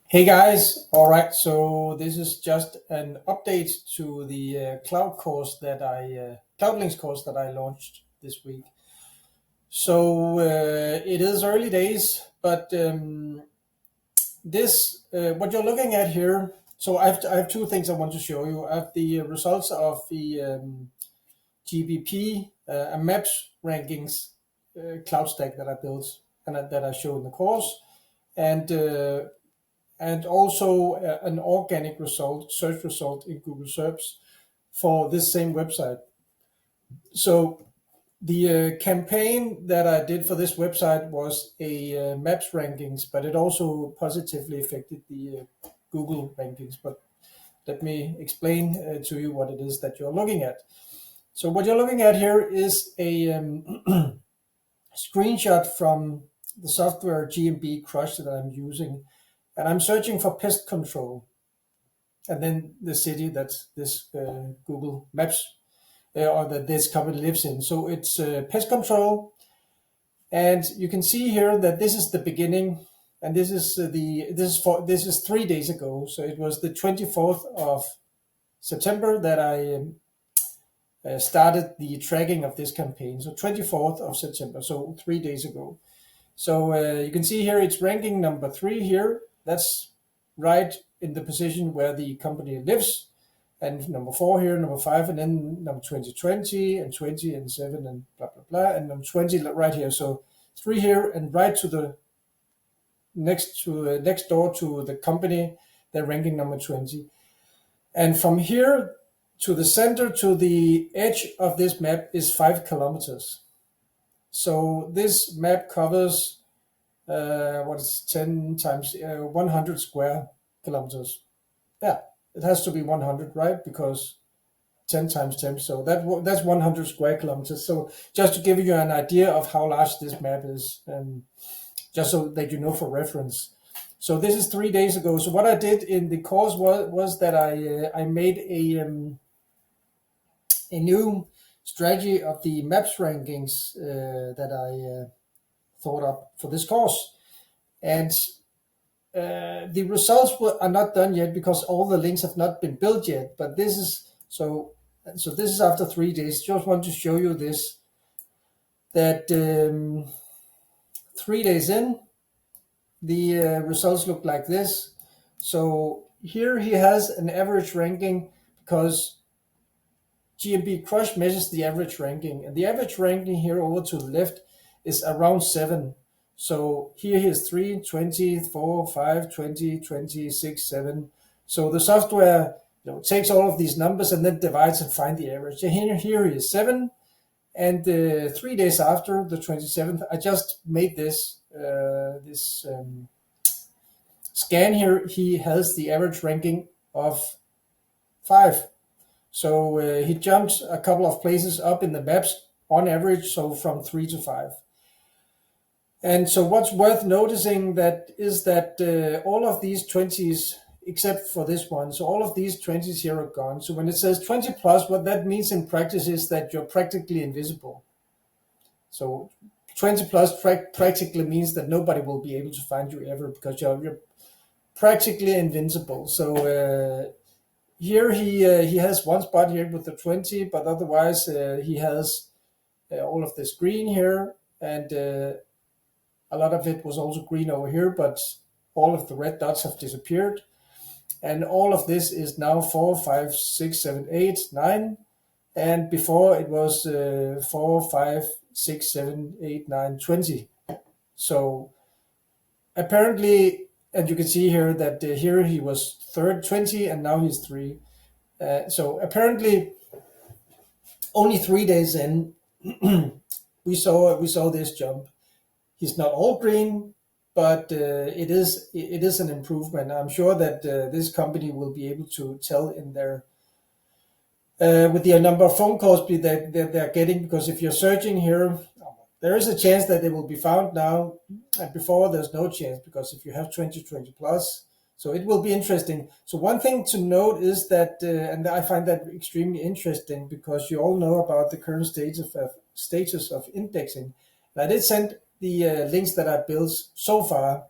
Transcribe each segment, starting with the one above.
Hey guys, all right. So this is just an update to the cloud links course that I launched this week. So it is early days, but this what you're looking at here. So I have two things I want to show you. I have the results of the GBP and maps rankings cloud stack that I built and that I show in the course, and also an organic search result in Google Search for this same website. So the campaign that I did for this website was a maps rankings, but it also positively affected the Google rankings. But let me explain to you what it is that you're looking at. So what you're looking at here is a screenshot from the software GMB Crush that I'm using, and I'm searching for pest control, and then the city that this Google Maps or that this company lives in. So it's pest control, and you can see here that this is the beginning, and this is 3 days ago. So it was the 24th of September that I started the tracking of this campaign. So 24th of September, so 3 days ago. So you can see here it's ranking number 3 here. That's right in the position where the company lives. And number 4 here, number 5, and then number 20, and 20, and 7, and blah, blah, blah. And number 20 right here. So 3 here, and right to the next door to the company, they're ranking number 20. And from here to the center to the edge of this map is 5 kilometers. So this map covers 10 times 100 square kilometers. Yeah, it has to be 100, right? Because 10 times 10, so that's 100 square kilometers. So just to give you an idea of how large this map is, just so that you know for reference. So this is 3 days ago. So what I did in the course was that I made a new strategy of the maps rankings that I thought up for this course. And the results are not done yet because all the links have not been built yet. But this is so this is after 3 days. Just want to show you this, that 3 days in, the results look like this. So here he has an average ranking because GMB Crush measures the average ranking, and the average ranking here over to the left is around 7. So here he is 3, 20, 4, 5, 20, 26, 7. So the software takes all of these numbers and then divides and finds the average. And here he is 7. And 3 days after, the 27th, I just made this scan here. He has the average ranking of 5. So he jumped a couple of places up in the maps on average, so from 3 to 5. And so what's worth noticing that is that all of these 20s, except for this one, so all of these 20s here are gone. So when it says 20 plus, what that means in practice is that you're practically invisible. So 20 plus practically means that nobody will be able to find you ever because you're practically invincible. So here he has one spot here with the 20, but otherwise he has all of this green here, and a lot of it was also green over here, but all of the red dots have disappeared. And all of this is now 4, 5, 6, 7, 8, 9. And before it was 4, 5, 6, 7, 8, 9, 20. So apparently, and you can see here that here he was third 20 and now he's 3. So apparently only 3 days in, we saw this jump. He's not all green, but it is an improvement. I'm sure that this company will be able to tell in their with the number of phone calls that they're getting, because if you're searching here, there is a chance that they will be found now, and before there's no chance, because if you have 20 plus, so it will be interesting. So one thing to note is that, and I find that extremely interesting, because you all know about the current status of indexing. And I did send the links that I built so far.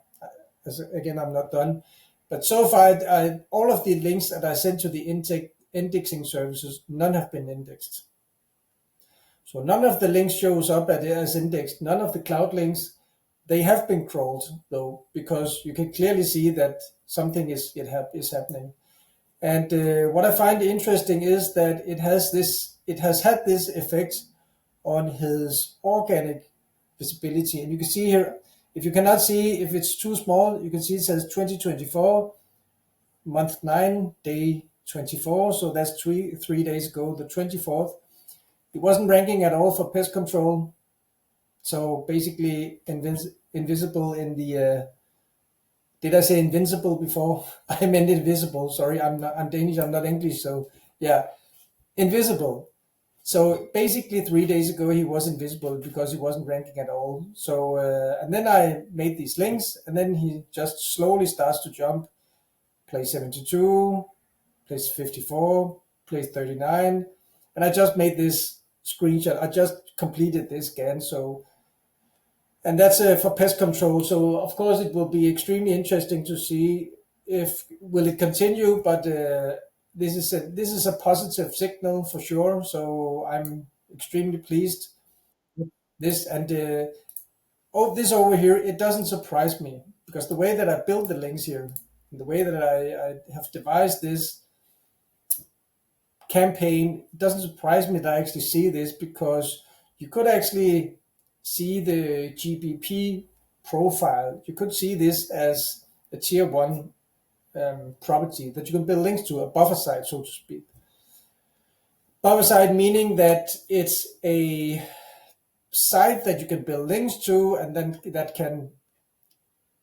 As again, I'm not done, But so far, all of the links that I sent to the indexing services, none have been indexed. So none of the links shows up as indexed. None of the cloud links, they have been crawled though, because you can clearly see that something is happening. And what I find interesting is that it has had this effect on his organic visibility. And you can see here, if you cannot see, if it's too small, you can see it says 2024, month 9, day 24. So that's three days ago, the 24th. It wasn't ranking at all for pest control. So basically invisible in the, did I say invincible before? I meant invisible. Sorry, I'm Danish, I'm not English. So yeah, invisible. So basically 3 days ago, he was invisible because he wasn't ranking at all. So, and then I made these links, and then he just slowly starts to jump. Place 72, place 54, place 39. And I just made this screenshot. I just completed this scan. So, and that's for pest control. So of course it will be extremely interesting to see if will it continue, but this is a positive signal for sure. So I'm extremely pleased with this. And this over here, it doesn't surprise me, because the way that I built the links here, the way that I have devised this campaign, it doesn't surprise me that I actually see this, because you could actually see the GBP profile. You could see this as a tier 1 property that you can build links to, a buffer site, so to speak. Buffer site meaning that it's a site that you can build links to, and then that can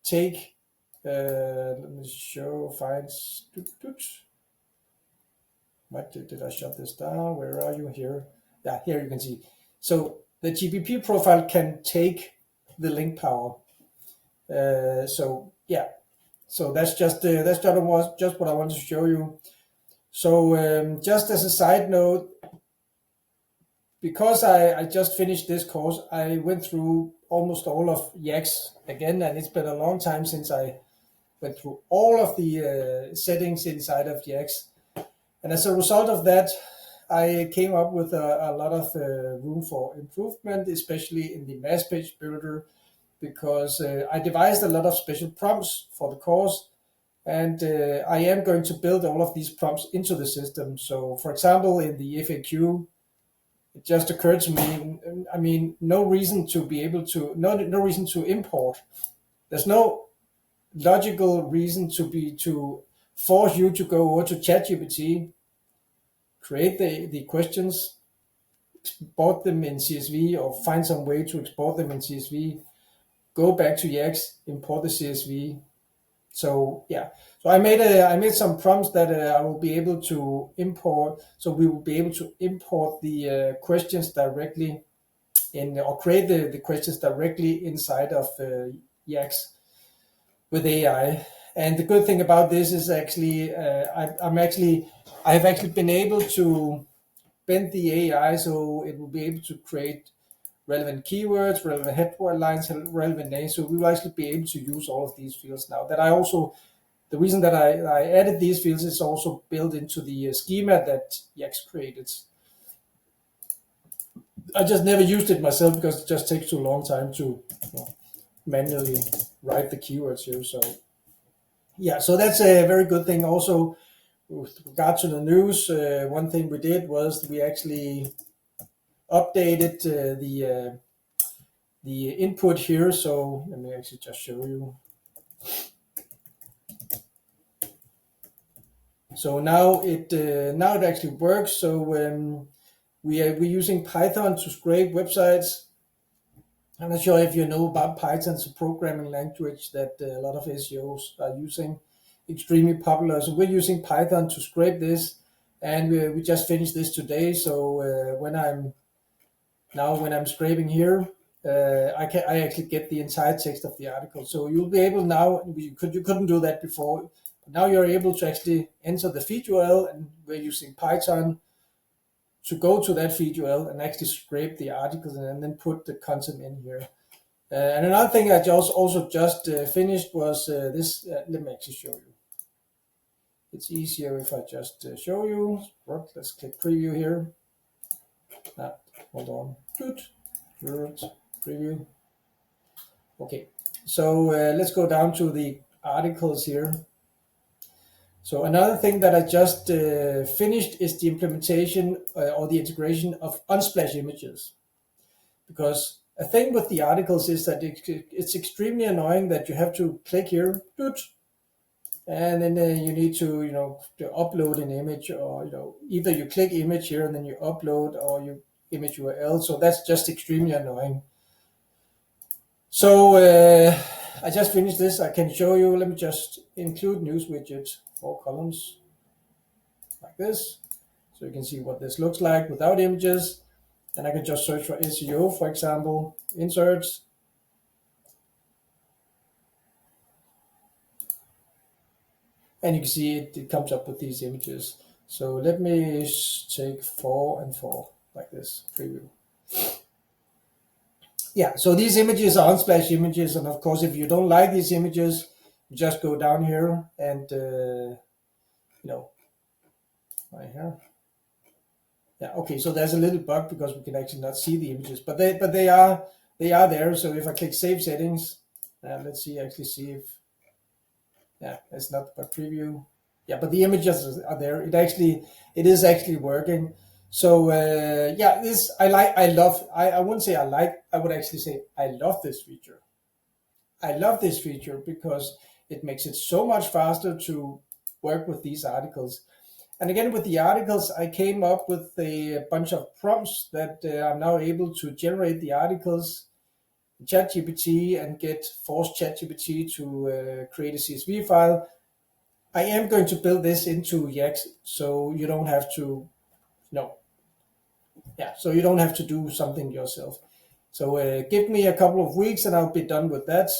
take, let me find, what did I shut this down? Where are you? Here. Yeah, here you can see. So the GBP profile can take the link power. So yeah, so that's just what I wanted to show you. So just as a side note, because I just finished this course, I went through almost all of yacss again, and it's been a long time since I went through all of the settings inside of yacss. And as a result of that, I came up with a lot of room for improvement, especially in the mass page builder, because I devised a lot of special prompts for the course, and I am going to build all of these prompts into the system. So for example, in the FAQ, it just occurred to me, I mean, no reason to import. There's no logical reason to force you to go over to ChatGPT, create the questions, export them in CSV, or find some way to export them in CSV, go back to yacss, import the CSV. So yeah, so I made some prompts that I will be able to import. So we will be able to import the questions directly in, or create the questions directly inside of yacss with AI. And the good thing about this is actually, I have actually been able to bend the AI so it will be able to create relevant keywords, relevant headlines, relevant names. So we will actually be able to use all of these fields now. The reason that I added these fields is also built into the schema that yacss created. I just never used it myself because it just takes too long time to manually write the keywords here. So yeah, so that's a very good thing. Also, with regard to the news, one thing we did was we actually updated the input here. So let me actually just show you. So now it actually works. So we're using Python to scrape websites. I'm not sure if you know about Python. It's a programming language that a lot of SEOs are using, extremely popular. So we're using Python to scrape this, and we just finished this today. So when I'm scraping here, I actually get the entire text of the article. So you'll be able now. You couldn't do that before. But now you're able to actually enter the feed URL, and we're using Python to go to that feed URL and actually scrape the articles and then put the content in here. And another thing I also just finished was this. Let me actually show you. it's easier if I just show you. Let's click preview here. Hold on. Good. Preview. Okay, so let's go down to the articles here. So another thing that I just finished is the implementation or the integration of unsplash images. Because a thing with the articles is that it's extremely annoying that you have to click here, and then you need to, to upload an image, or, either you click image here and then you upload, or you image URL. So that's just extremely annoying. So I just finished this. I can show you. Let me just include news widget, 4 columns like this. So you can see what this looks like without images. And I can just search for SEO, for example, inserts. And you can see it comes up with these images. So let me take 4 and 4 like this, preview. Yeah, so these images are unsplash images. And of course, if you don't like these images, you just go down here and, right here. Yeah, okay, so there's a little bug because we can actually not see the images, but they are there. So if I click save settings, let's see if, yeah, it's not but preview. Yeah, but the images are there. It is actually working. So yeah, this I wouldn't say I like, I would actually say I love this feature. I love this feature because it makes it so much faster to work with these articles. And again, with the articles, I came up with a bunch of prompts that I'm now able to generate the articles, ChatGPT, and force ChatGPT to create a CSV file. I am going to build this into yacss, so you don't have to, so you don't have to do something yourself. So give me a couple of weeks and I'll be done with that.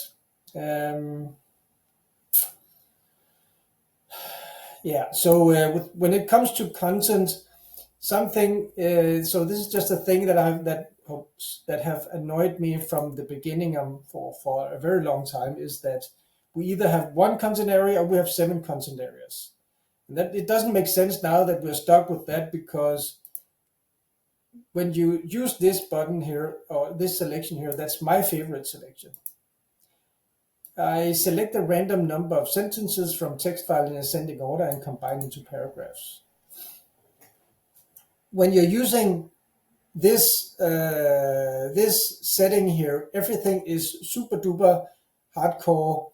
Yeah, so when it comes to content, something, so this is just a thing that have annoyed me from the beginning for a very long time, is that we either have one content area or we have 7 content areas. And that it doesn't make sense now that we're stuck with that, because when you use this button here, or this selection here, that's my favorite selection. I select a random number of sentences from text file in ascending order and combine into paragraphs. When you're using this this setting here, everything is super duper hardcore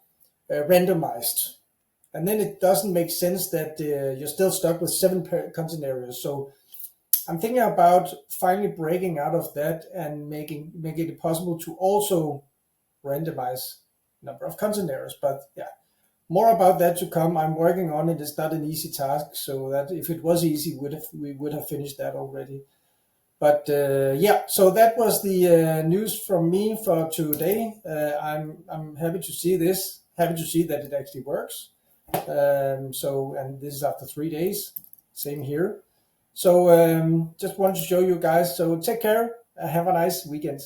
randomized, and then it doesn't make sense that you're still stuck with 7 content areas. So I'm thinking about finally breaking out of that and making it possible to also randomize number of content areas. But yeah, more about that to come. I'm working on it. It's not an easy task, so that if it was easy, we would have finished that already. But yeah, so that was the news from me for today. I'm happy to see this. Happy to see that it actually works. And this is after 3 days. Same here. So just wanted to show you guys. So take care. Have a nice weekend.